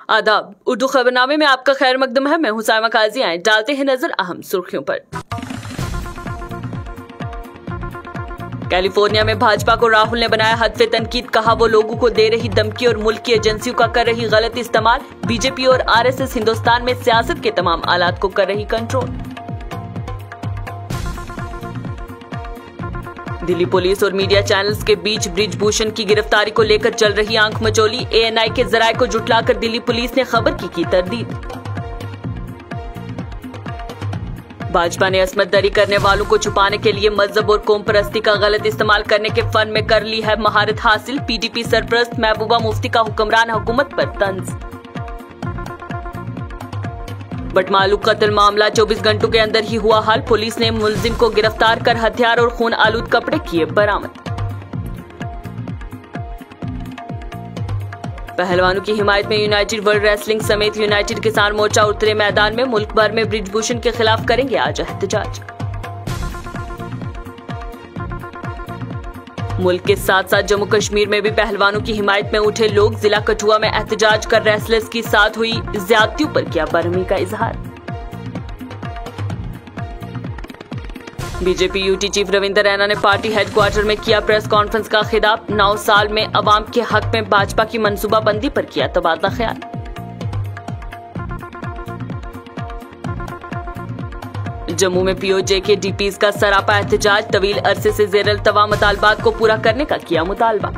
आदाब। उर्दू खबरनामे में आपका खैर मकदम है। मैं हूं साइमा काजी। आए डालते हैं नजर अहम सुर्खियों पर। कैलिफोर्निया में भाजपा को राहुल ने बनाया हदफे तनकीद। कहा वो लोगों को दे रही धमकी और मुल्क की एजेंसियों का कर रही गलत इस्तेमाल। बीजेपी और आरएसएस हिंदुस्तान में सियासत के तमाम आलात को कर रही कंट्रोल। दिल्ली पुलिस और मीडिया चैनल्स के बीच ब्रिजभूषण की गिरफ्तारी को लेकर चल रही आंख मचोली। एएनआई के जराये को जुटलाकर दिल्ली पुलिस ने खबर की तरदीद। भाजपा ने असमत दरी करने वालों को छुपाने के लिए मजहब और कौम परस्ती का गलत इस्तेमाल करने के फन में कर ली है महारत हासिल। पीडीपी सरपरस्त महबूबा मुफ्ती का हुक्मरान हुकूमत पर तंज। बटमालू कत्ल मामला 24 घंटों के अंदर ही हुआ हल। पुलिस ने मुलजिम को गिरफ्तार कर हथियार और खून आलूद कपड़े किए बरामद। पहलवानों की हिमायत में यूनाइटेड वर्ल्ड रेसलिंग समेत यूनाइटेड किसान मोर्चा उतरे मैदान में। मुल्क भर में ब्रिजभूषण के खिलाफ करेंगे आज एहतजाज। मुल्क के साथ साथ जम्मू कश्मीर में भी पहलवानों की हिमायत में उठे लोग। जिला कठुआ में एहतजाज कर रेसलर्स के साथ हुई ज्यादतियों पर किया बरहमी का इजहार। BJP UT chief Ravinder Raina ने पार्टी हेडक्वार्टर में किया प्रेस कॉन्फ्रेंस का खिताब। 9 साल में अवाम के हक में भाजपा की मंसूबाबंदी पर किया तबादला ख्याल। जम्मू में पीओजे के डीपीज का सरापा एहतजाज। तवील अरसे से ज़ेर अल्तवा मुतालबात को पूरा करने का किया मुतालबा।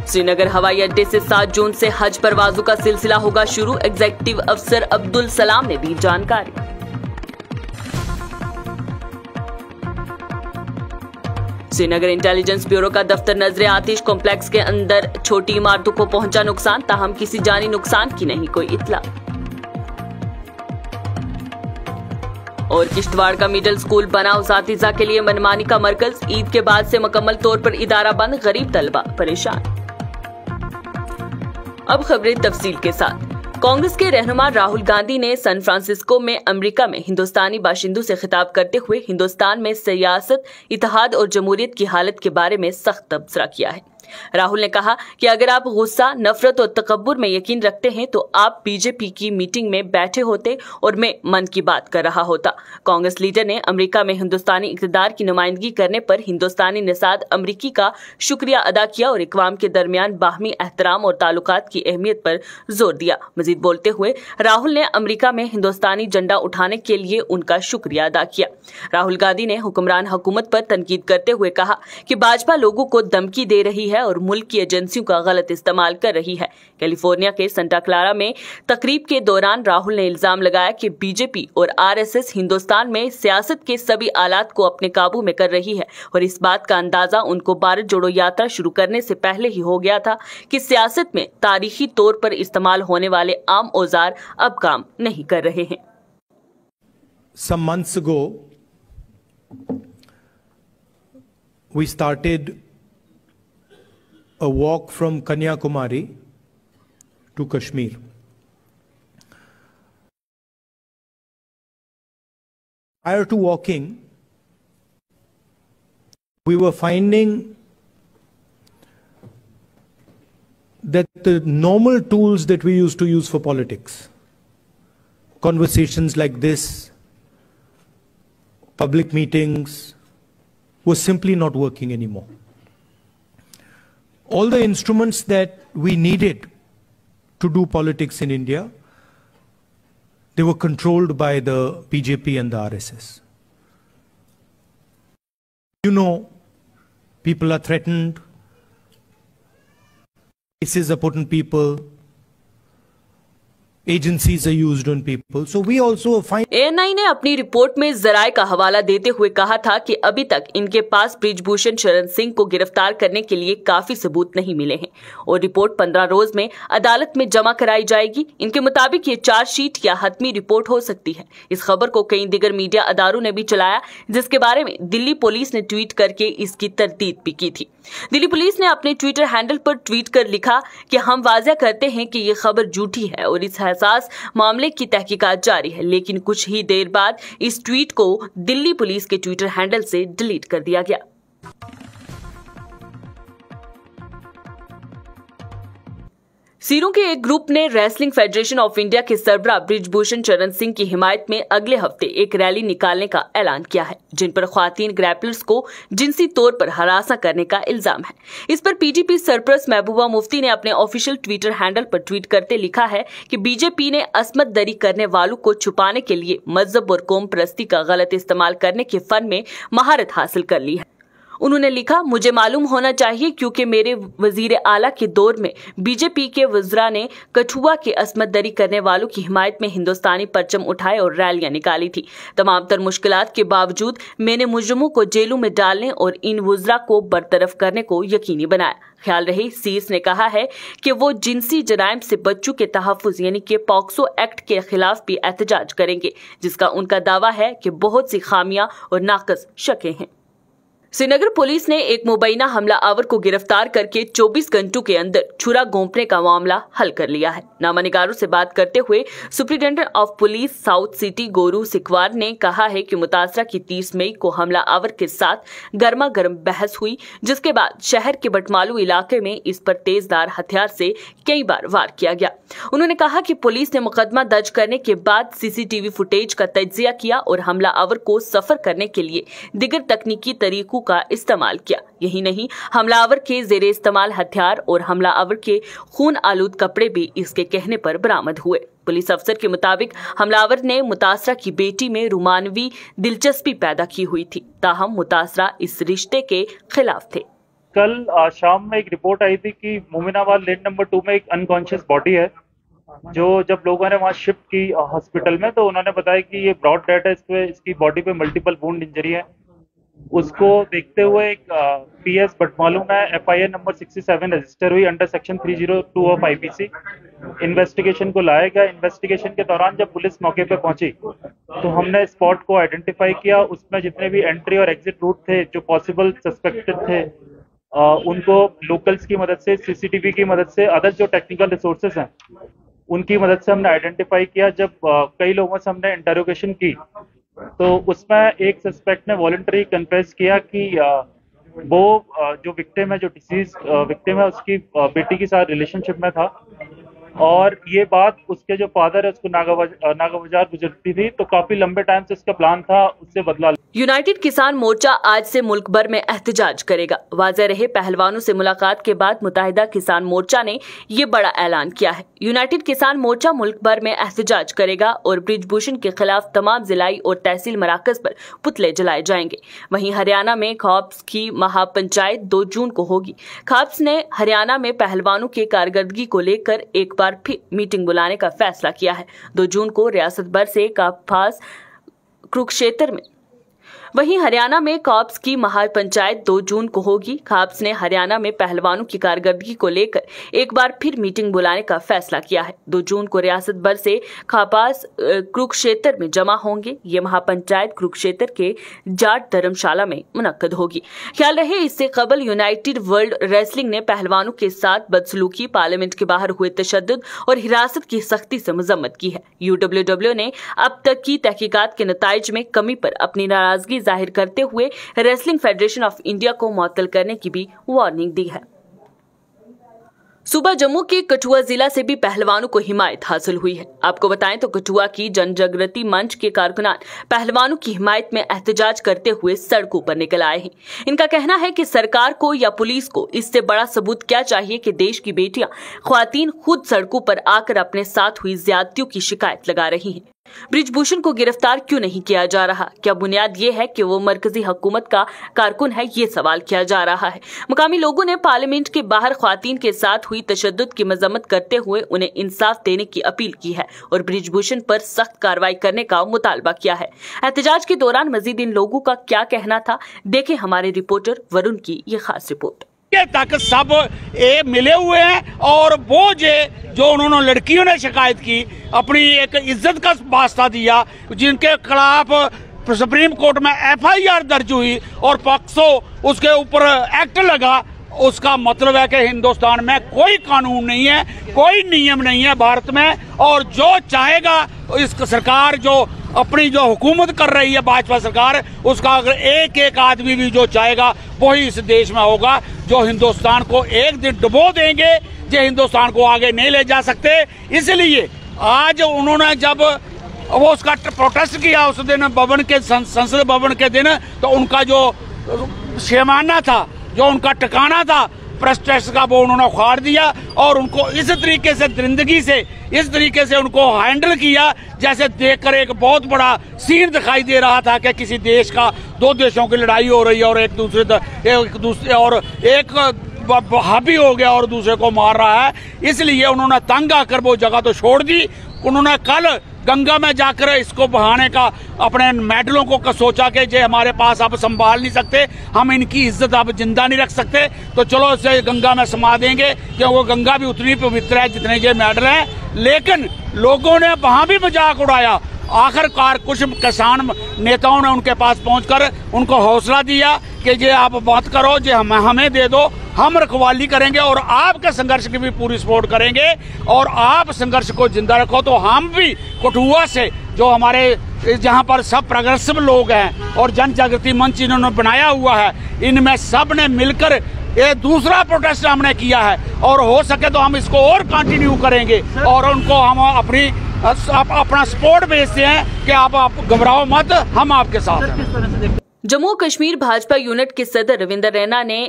श्रीनगर हवाई अड्डे से 7 जून से हज परवाजों का सिलसिला होगा शुरू। एग्जीक्यूटिव अफसर अब्दुल सलाम ने दी जानकारी। श्रीनगर इंटेलिजेंस ब्यूरो का दफ्तर नजरे आतिश। कॉम्प्लेक्स के अंदर छोटी इमारतों को पहुंचा नुकसान, ताहम किसी जानी नुकसान की नहीं कोई इत्तला। और किश्तवाड़ का मिडिल स्कूल बना उसातिजा के लिए मनमानी का मरकज। ईद के बाद से मुकम्मल तौर पर इदारा बंद, गरीब तलबा परेशान। अब खबरें तफसील के साथ। कांग्रेस के रहनुमा राहुल गांधी ने सैन फ्रांसिस्को में अमेरिका में हिंदुस्तानी बाशिंदों से खिताब करते हुए हिंदुस्तान में सियासत, इत्तेहाद और जमहूरियत की हालत के बारे में सख्त तबसरा किया है। राहुल ने कहा कि अगर आप गुस्सा, नफरत और तकब्बुर में यकीन रखते हैं तो आप बीजेपी की मीटिंग में बैठे होते और मैं मन की बात कर रहा होता। कांग्रेस लीडर ने अमेरिका में हिंदुस्तानी इक़्तिदार की नुमाइंदगी करने पर हिंदुस्तानी निसाद अमरीकी का शुक्रिया अदा किया और इक़वाम के दरमियान बाहमी एहतराम और ताल्लुकात की अहमियत पर जोर दिया। मजीद बोलते हुए राहुल ने अमेरिका में हिंदुस्तानी झंडा उठाने के लिए उनका शुक्रिया अदा किया। राहुल गांधी ने हुक्मरान हुकूमत पर तनकीद करते हुए कहा कि भाजपा लोगों को धमकी दे रही है और मुल्क की एजेंसियों का गलत इस्तेमाल कर रही है। कैलिफोर्निया के सेंटा क्लारा में तकरीब के दौरान राहुल ने इल्जाम लगाया कि बीजेपी और आरएसएस हिंदुस्तान में सियासत के सभी आलात को अपने काबू में कर रही है और इस बात का अंदाजा उनको भारत जोड़ो यात्रा शुरू करने से पहले ही हो गया था कि सियासत में तारीखी तौर पर इस्तेमाल होने वाले आम औजार अब काम नहीं कर रहे हैं। Some months ago, we started a walk from Kanyakumari to Kashmir. Prior to walking, we were finding that the normal tools that we used to use for politics, conversations like this, public meetings, were simply not working anymore. All the instruments that we needed to do politics in India, they were controlled by the BJP and the RSS. You know, people are threatened, cases are put on people, agencies are used on people. So we also find ANI ने अपनी report में जराये का हवाला देते हुए कहा था कि अभी तक इनके पास ब्रिजभूषण शरण सिंह को गिरफ्तार करने के लिए काफी सबूत नहीं मिले हैं और रिपोर्ट 15 रोज में अदालत में जमा कराई जाएगी। इनके मुताबिक ये चार्जशीट या हतमी रिपोर्ट हो सकती है। इस खबर को कई दिगर मीडिया अदारों ने भी चलाया, जिसके बारे में दिल्ली पुलिस ने ट्वीट करके इसकी तरदीद भी की थी। दिल्ली पुलिस ने अपने ट्विटर हैंडल पर ट्वीट कर लिखा कि हम वाज़ेह करते हैं कि ये खबर झूठी है और इस हसास मामले की तहकीकात जारी है, लेकिन कुछ ही देर बाद इस ट्वीट को दिल्ली पुलिस के ट्विटर हैंडल से डिलीट कर दिया गया। सीरों के एक ग्रुप ने रेसलिंग फेडरेशन ऑफ इंडिया के सरबराह बृजभूषण चरण सिंह की हिमायत में अगले हफ्ते एक रैली निकालने का ऐलान किया है, जिन पर ख्वातीन ग्रैपलर्स को जिनसी तौर पर हरासा करने का इल्जाम है। इस पर पीडीपी सरपरस्त महबूबा मुफ्ती ने अपने ऑफिशियल ट्विटर हैंडल पर ट्वीट करते लिखा है कि बीजेपी ने असमत दरी करने वालों को छुपाने के लिए मजहब और कौम परस्ती का गलत इस्तेमाल करने के फन में महारत हासिल कर ली है। उन्होंने लिखा, मुझे मालूम होना चाहिए क्योंकि मेरे वजीर आला के दौर में बीजेपी के वज़रा ने कठुआ के असमत दरी करने वालों की हिमायत में हिंदुस्तानी परचम उठाए और रैलियां निकाली थी। तमाम तर मुश्किलात के बावजूद मैंने मुजरिमों को जेलों में डालने और इन वज़रा को बरतरफ करने को यकीनी बनाया। ख्याल रहे सीस ने कहा है कि वो जिनसी जराइम से बच्चों के तहफ़्फ़ुज़ यानी कि पॉक्सो एक्ट के खिलाफ भी एहतजाज करेंगे, जिसका उनका दावा है कि बहुत सी खामियां और नाकस शकें हैं। श्रीनगर पुलिस ने एक मुबैना हमला आवर को गिरफ्तार करके 24 घंटों के अंदर छुरा गोंपने का मामला हल कर लिया है। नामानिगारों से बात करते हुए superintendent of police south city गोरू सिकवार ने कहा है कि मुतासरा की 30 मई को हमला आवर के साथ गर्मा गर्म बहस हुई, जिसके बाद शहर के बटमालू इलाके में इस पर तेजधार हथियार से कई बार वार किया गया। उन्होंने कहा कि पुलिस ने मुकदमा दर्ज करने के बाद सीसीटीवी फुटेज का तज्जिया किया और हमला आवर को सफर करने के लिए दिगर तकनीकी तरीकों का इस्तेमाल किया। यही नहीं, हमलावर के जेरे इस्तेमाल हथियार और हमलावर के खून आलूद कपड़े भी इसके कहने पर बरामद हुए। पुलिस अफसर के मुताबिक हमलावर ने मुतासरा की बेटी में रुमानवी दिलचस्पी पैदा की हुई थी, ताहम मुतासरा इस रिश्ते के खिलाफ थे। कल शाम में एक रिपोर्ट आई थी कि मोमिनाबाद लेन नंबर 2 में एक अनकॉन्शियस बॉडी है, जो जब लोगों ने वहाँ शिफ्ट की हॉस्पिटल में तो उन्होंने बताया कि ये ब्रॉड डेड है, इसकी बॉडी पे मल्टीपल वुंड इंजरी है। उसको देखते हुए एक पीएस बटमालू में एफआईआर नंबर 67 रजिस्टर हुई under section 302 of IPC. Investigation को लाया गया। इन्वेस्टिगेशन के दौरान जब पुलिस मौके पे पहुंची तो हमने स्पॉट को आइडेंटिफाई किया। उसमें जितने भी एंट्री और एग्जिट रूट थे जो पॉसिबल सस्पेक्टेड थे, उनको लोकल्स की मदद से, सीसीटीवी की मदद से, अदर जो टेक्निकल रिसोर्सेज हैं उनकी मदद से हमने आइडेंटिफाई किया। जब कई लोगों से हमने इंटरोगेशन की तो उसमें एक सस्पेक्ट ने वॉलंटरी कन्फेस किया कि वो जो विक्टिम है, जो डिसीज विक्टिम है, उसकी बेटी के साथ रिलेशनशिप में था और ये बात उसके जो फादर है उसको नागाबाजार गुजरती थी, तो काफी लंबे टाइम से इसका प्लान था उससे बदला। यूनाइटेड किसान मोर्चा आज से मुल्क भर में एहतजाज करेगा। वाज़ेह रहे, पहलवानों से मुलाकात के बाद मुत्तहिदा किसान मोर्चा ने ये बड़ा ऐलान किया है। यूनाइटेड किसान मोर्चा मुल्क भर में एहतजाज करेगा और बृजभूषण के खिलाफ तमाम जिलाई और तहसील मराकज पर पुतले जलाए जाएंगे। वहीं हरियाणा में खाप्स की महापंचायत 2 जून को होगी। खाप्स ने हरियाणा में पहलवानों की कारकर्दगी को लेकर एक बार फिर मीटिंग बुलाने का फैसला किया है। 2 जून को रियासत भर से खाप्स कुरुक्षेत्र में। वहीं हरियाणा में खाप्स की महापंचायत 2 जून को होगी। खाप्स ने हरियाणा में पहलवानों की कारकर्दगी को लेकर एक बार फिर मीटिंग बुलाने का फैसला किया है। 2 जून को रियासत भर से खाप्स कुरुक्षेत्र में जमा होंगे। ये महापंचायत कुरुक्षेत्र के जाट धर्मशाला में मुनक्कद होगी। ख्याल रहे, इससे कबल यूनाइटेड वर्ल्ड रेसलिंग ने पहलवानों के साथ बदसलूकी, पार्लियामेंट के बाहर हुए तशद्दुद और हिरासत की सख्ती से मजम्मत की है। UWW ने अब तक की तहकीकात के नताइज में कमी पर अपनी नाराजगी जाहिर करते हुए रेसलिंग फेडरेशन ऑफ इंडिया को मुअत्तल करने की भी वार्निंग दी है। सूबा जम्मू के कठुआ जिला से भी पहलवानों को हिमायत हासिल हुई है। आपको बताएं तो कठुआ की जनजागृति मंच के कारकुनान पहलवानों की हिमायत में एहतजाज करते हुए सड़कों पर निकल आए हैं। इनका कहना है कि सरकार को या पुलिस को इससे बड़ा सबूत क्या चाहिए कि देश की बेटियां, ख्वातीन खुद सड़कों पर आकर अपने साथ हुई ज्यादतियों की शिकायत लगा रही हैं। बृजभूषण को गिरफ्तार क्यों नहीं किया जा रहा? क्या बुनियाद ये है कि वो मरकजी हुकूमत का कारकुन है? ये सवाल किया जा रहा है। मुकामी लोगों ने पार्लियामेंट के बाहर ख्वातीन के साथ हुई तशद्दुद की मजम्मत करते हुए उन्हें इंसाफ देने की अपील की है और बृजभूषण पर सख्त कार्रवाई करने का मुतालबा किया है। एहतजाज के दौरान मजीद इन लोगों का क्या कहना था, देखें हमारे रिपोर्टर वरुण की ये खास रिपोर्ट। तक सब मिले हुए हैं और वो जो उन्होंने लड़कियों ने शिकायत की, अपनी एक इज्जत का वास्ता दिया, जिनके खिलाफ सुप्रीम कोर्ट में FIR दर्ज हुई और पॉक्सो उसके ऊपर एक्ट लगा, उसका मतलब है कि हिंदुस्तान में कोई कानून नहीं है, कोई नियम नहीं है भारत में। और जो चाहेगा इस सरकार, जो अपनी जो हुकूमत कर रही है भाजपा सरकार, उसका अगर एक एक आदमी भी जो चाहेगा वही इस देश में होगा, जो हिंदुस्तान को एक दिन डुबो देंगे, जो हिंदुस्तान को आगे नहीं ले जा सकते। इसलिए आज उन्होंने जब वो उसका प्रोटेस्ट किया उस दिन भवन के संसद भवन के दिन, तो उनका जो शेमाना था, जो उनका ठिकाना था प्रेस का, वो उन्होंने उखाड़ दिया और उनको इस तरीके से दरिंदगी से, इस तरीके से उनको हैंडल किया जैसे देखकर एक बहुत बड़ा सीन दिखाई दे रहा था कि किसी देश का, दो देशों की लड़ाई हो रही है और एक दूसरे और एक हावी हो गया और दूसरे को मार रहा है। इसलिए उन्होंने तंग आकर वो जगह तो छोड़ दी। उन्होंने कल गंगा में जाकर इसको बहाने का अपने मेडलों को सोचा कि जे हमारे पास अब संभाल नहीं सकते, हम इनकी इज्जत अब जिंदा नहीं रख सकते, तो चलो इसे गंगा में समा देंगे, क्योंकि गंगा भी उतनी पवित्र है जितने ये मेडल हैं। लेकिन लोगों ने वहां भी मजाक उड़ाया। आखिरकार कुछ किसान नेताओं ने उनके पास पहुंचकर उनको हौसला दिया कि ये आप बात करो, जे हमें दे दो, हम रखवाली करेंगे और आपके संघर्ष की भी पूरी सपोर्ट करेंगे और आप संघर्ष को जिंदा रखो। तो हम भी कठुआ से, जो हमारे जहां पर सब प्रोग्रेसिव लोग हैं और जन जागृति मंच इन्होंने बनाया हुआ है, इनमें सब ने मिलकर ये दूसरा प्रोटेस्ट हमने किया है और हो सके तो हम इसको और कंटिन्यू करेंगे और उनको हम अपना सपोर्ट भेजते हैं कि आप घबराओ मत, हम आपके साथ हैं। जम्मू कश्मीर भाजपा यूनिट के सदर रविंदर रैना ने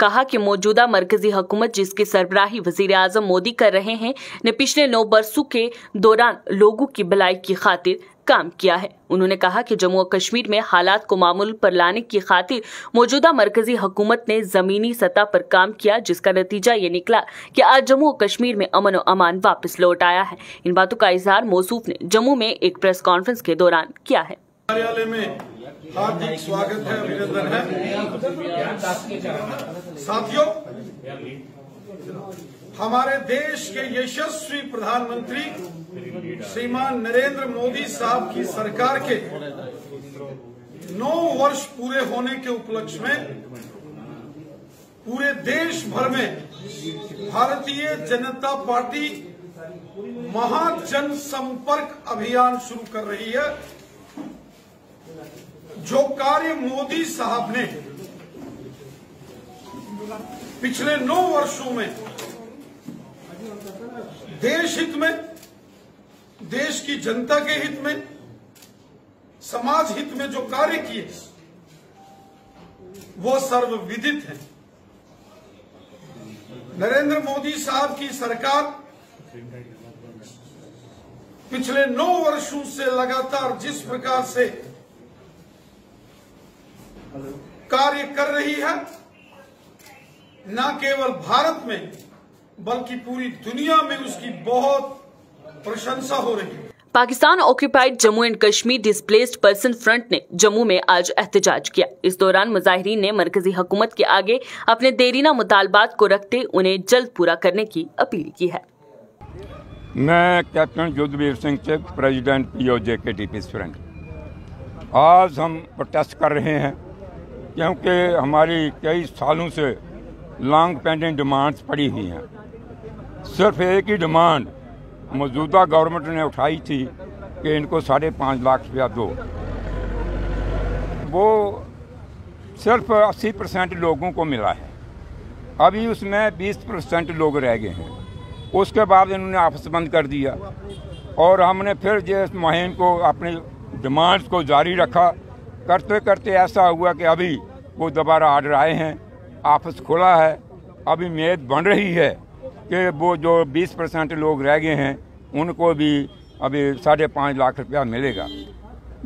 कहा कि मौजूदा मरकजी हुकूमत जिसकी सरबराही वजीर आजम मोदी कर रहे हैं, ने पिछले 9 बरसों के दौरान लोगों की भलाई की खातिर काम किया है। उन्होंने कहा कि जम्मू और कश्मीर में हालात को मामूल पर लाने की खातिर मौजूदा मरकजी हुकूमत ने जमीनी सतह पर काम किया, जिसका नतीजा ये निकला कि आज जम्मू और कश्मीर में अमन और अमान वापस लौट आया है। इन बातों का इजहार मौसूफ ने जम्मू में एक प्रेस कॉन्फ्रेंस के दौरान किया है। कार्यालय में हार्दिक स्वागत है, अभिनंदन है। साथियों, हमारे देश के यशस्वी प्रधानमंत्री श्रीमान नरेंद्र मोदी साहब की सरकार के 9 वर्ष पूरे होने के उपलक्ष्य में पूरे देश भर में भारतीय जनता पार्टी महाजन संपर्क अभियान शुरू कर रही है। जो कार्य मोदी साहब ने पिछले 9 वर्षों में देश हित में, देश की जनता के हित में, समाज हित में जो कार्य किए वो सर्वविदित है। नरेंद्र मोदी साहब की सरकार पिछले 9 वर्षों से लगातार जिस प्रकार से कार्य कर रही है, न केवल भारत में बल्कि पूरी दुनिया में उसकी बहुत प्रशंसा हो रही है। Pakistan occupied Jammu and Kashmir displaced person front ने जम्मू में आज एहतजाज किया। इस दौरान मुजाहिरीन ने मरकजी हुकूमत के आगे अपने देरीना मुतालबात को रखते उन्हें जल्द पूरा करने की अपील की है। मैं captain Yudhvir Singh Chib, president POJK piece front. आज हम प्रोटेस्ट कर रहे हैं क्योंकि हमारी कई सालों से लॉन्ग पेंडिंग डिमांड्स पड़ी हुई हैं। सिर्फ एक ही डिमांड मौजूदा गवर्नमेंट ने उठाई थी कि इनको 5.5 लाख रुपया दो। वो सिर्फ 80% लोगों को मिला है, अभी उसमें 20% लोग रह गए हैं। उसके बाद इन्होंने आपस बंद कर दिया और हमने फिर जिस मुहिम को, अपनी डिमांड्स को जारी रखा। करते करते ऐसा हुआ कि अभी वो दोबारा आर्डर आए हैं, ऑफिस खुला है। अभी उम्मीद बन रही है कि वो जो 20% लोग रह गए हैं उनको भी अभी 5.5 लाख रुपया मिलेगा।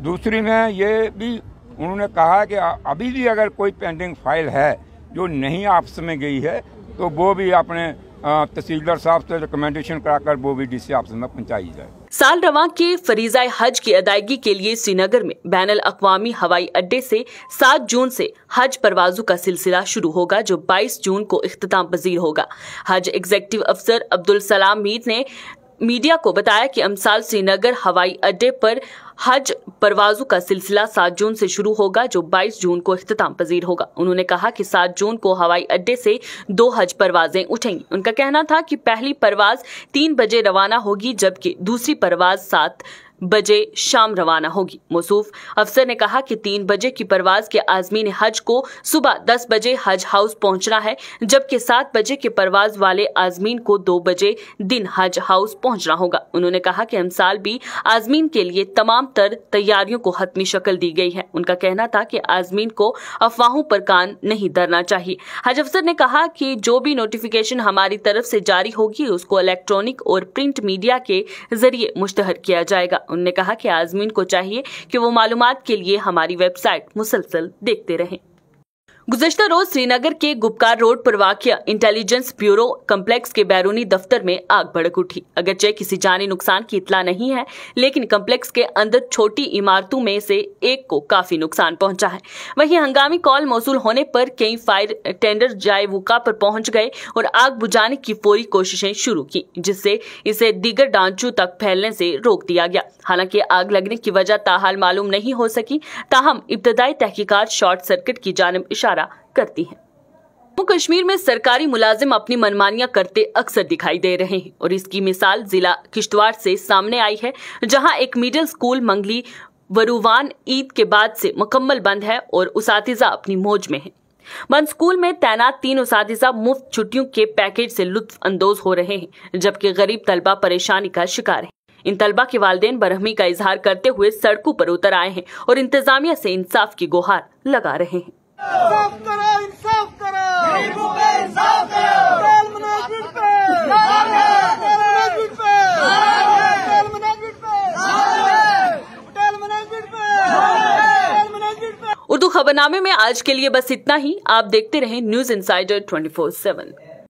दूसरी में ये भी उन्होंने कहा कि अभी भी अगर कोई पेंडिंग फाइल है जो नहीं ऑफिस में गई है तो वो भी अपने तहसीलदार साहब से रिकमेंडेशन कराकर वो भी DC ऑफिस में पहुंचाई जाए। साल रवां के फरीज़ाए हज की अदायगी के लिए श्रीनगर में बैनुल अक़वामी हवाई अड्डे से 7 जून से हज परवाजों का सिलसिला शुरू होगा, जो 22 जून को इख्तिताम पजीर होगा। हज एग्जीक्यूटिव अफसर अब्दुल सलाम मीर ने मीडिया को बताया कि अमसाल श्रीनगर हवाई अड्डे पर हज परवाजों का सिलसिला 7 जून से शुरू होगा, जो 22 जून को इख्तिताम पजीर होगा। उन्होंने कहा कि 7 जून को हवाई अड्डे से 2 हज परवाजें उठेंगी। उनका कहना था कि पहली परवाज 3 बजे रवाना होगी, जबकि दूसरी परवाज 7 बजे शाम रवाना होगी। मौसूफ अफसर ने कहा कि 3 बजे की परवाज के आज़मीन हज को सुबह 10 बजे हज हाउस पहुंचना है, जबकि 7 बजे के परवाज वाले आज़मीन को 2 बजे दिन हज हाउस पहुंचना होगा। उन्होंने कहा कि हमसाल भी आज़मीन के लिए तमाम तर तैयारियों को हतमी शक्ल दी गई है। उनका कहना था कि आज़मीन को अफवाहों पर कान नहीं धरना चाहिए। हज अफसर ने कहा कि जो भी नोटिफिकेशन हमारी तरफ से जारी होगी उसको इलेक्ट्रॉनिक और प्रिंट मीडिया के जरिए मुश्तहर किया जाएगा। उन्होंने कहा कि आज़मीन को चाहिए कि वो मालूमात के लिए हमारी वेबसाइट मुसलसल देखते रहें। गुज़श्ता रोज श्रीनगर के गुपकार रोड पर वाक़िया इंटेलिजेंस ब्यूरो कम्प्लेक्स के बैरूनी दफ्तर में आग भड़क उठी। अगरचे किसी जानी नुकसान की इत्ला नहीं है, लेकिन कम्प्लेक्स के अंदर छोटी इमारतों में से एक को काफी नुकसान पहुंचा है। वहीं हंगामी कॉल मौसूल होने पर कई फायर टेंडर जाए वक़ा पर पहुंच गए और आग बुझाने की फौरी कोशिशें शुरू की, जिससे इसे दीगर ढांचों तक फैलने से रोक दिया गया। हालांकि आग लगने की वजह ताहाल मालूम नहीं हो सकी, ताहम इब्तदाई तहकीकात शॉर्ट सर्किट की जानिब इशारा करती हैं। जम्मू कश्मीर में सरकारी मुलाजिम अपनी मनमानियां करते अक्सर दिखाई दे रहे हैं और इसकी मिसाल जिला किश्तवाड़ से सामने आई है, जहां एक मिडिल स्कूल मंगली वरुवान ईद के बाद से मुकम्मल बंद है और उसातिजा अपनी मौज में है। बंद स्कूल में तैनात 3 उसातिजा मुफ्त छुट्टियों के पैकेज से लुत्फ अंदोज हो रहे हैं, जबकि गरीब तलबा परेशानी का शिकार है। इन तलबा के वालिदैन बरहमी का इजहार करते हुए सड़कों पर उतर आए हैं और इंतजामिया से इंसाफ की गुहार लगा रहे हैं। इंसाफ करो, इंसाफ करो, गरीबों पे इंसाफ करो, तेल मुनाफिक पे, तेल मुनाफिक पे, तेल मुनाफिक पे, तेल मुनाफिक पे, तेल मुनाफिक पे। उर्दू खबरनामे में आज के लिए बस इतना ही। आप देखते रहें न्यूज़ इनसाइडर 24/7।